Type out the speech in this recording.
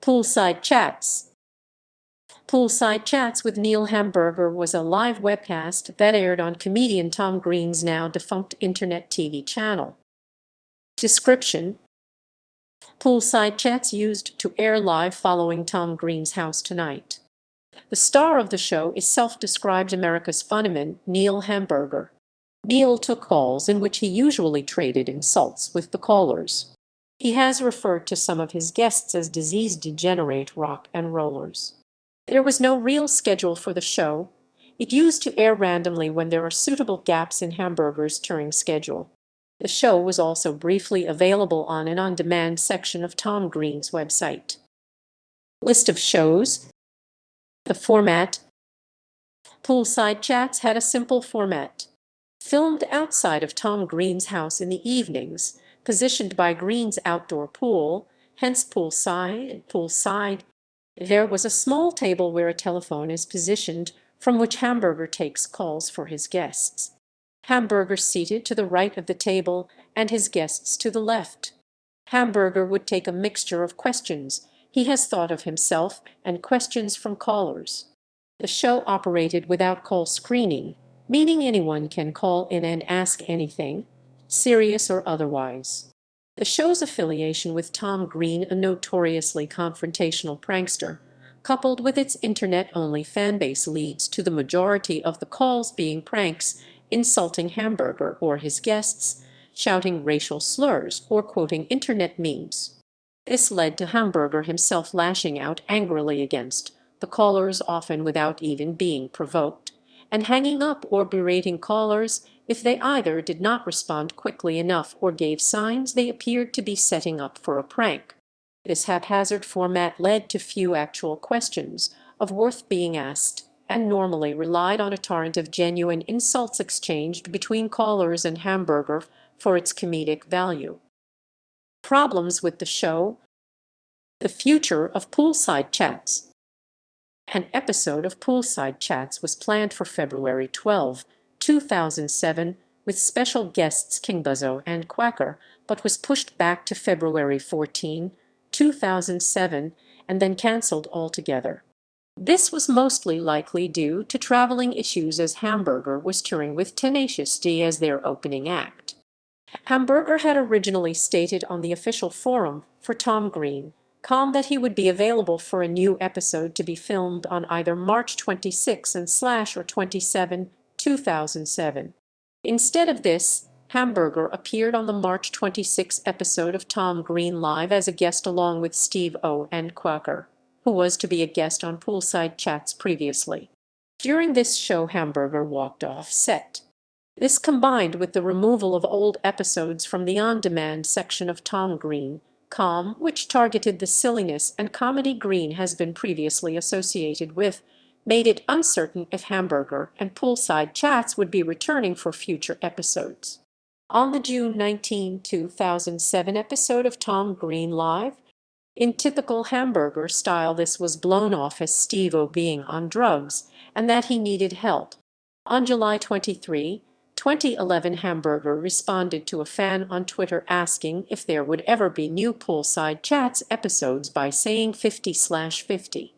Poolside Chats. Poolside Chats with Neil Hamburger was a live webcast that aired on comedian Tom Green's now defunct internet TV channel. Description: Poolside Chats used to air live following Tom Green's House Tonight. The star of the show is self-described America's Funnyman, Neil Hamburger. Neil took calls in which he usually traded insults with the callers. He has referred to some of his guests as disease degenerate rock and rollers. There was no real schedule for the show. It used to air randomly when there are suitable gaps in Hamburger's touring schedule. The show was also briefly available on an on-demand section of Tom Green's website. List of shows. The format. Poolside Chats had a simple format. Filmed outside of Tom Green's house in the evenings, positioned by Green's outdoor pool, hence poolside. There was a small table where a telephone is positioned, from which Hamburger takes calls for his guests. Hamburger seated to the right of the table and his guests to the left. Hamburger would take a mixture of questions he has thought of himself and questions from callers. The show operated without call screening, meaning anyone can call in and ask anything, serious or otherwise. The show's affiliation with Tom Green, a notoriously confrontational prankster, coupled with its internet-only fanbase, leads to the majority of the calls being pranks, insulting Hamburger or his guests, shouting racial slurs, or quoting internet memes. This led to Hamburger himself lashing out angrily against the callers, often without even being provoked, and hanging up or berating callers if they either did not respond quickly enough or gave signs they appeared to be setting up for a prank. This haphazard format led to few actual questions of worth being asked, and normally relied on a torrent of genuine insults exchanged between callers and Hamburger for its comedic value. Problems with the show. The future of Poolside Chats. An episode of Poolside Chats was planned for February 12, 2007, with special guests King Buzzo and Quacker, but was pushed back to February 14, 2007, and then cancelled altogether. This was mostly likely due to traveling issues, as Hamburger was touring with Tenacious D as their opening act. Hamburger had originally stated on the official forum for Tom Green that he would be available for a new episode to be filmed on either March 26 or 27, 2007. Instead of this, Hamburger appeared on the March 26 episode of Tom Green Live as a guest along with Steve O and Quacker, who was to be a guest on Poolside Chats previously. During this show, Hamburger walked off set. This, combined with the removal of old episodes from the on-demand section of Tom Green, which targeted the silliness and comedy Green has been previously associated with, made it uncertain if Hamburger and Poolside Chats would be returning for future episodes. On the June 19, 2007 episode of Tom Green Live, in typical Hamburger style, this was blown off as Steve-O being on drugs and that he needed help. On July 23, 2011, Hamburger responded to a fan on Twitter asking if there would ever be new Poolside Chats episodes by saying 50/50.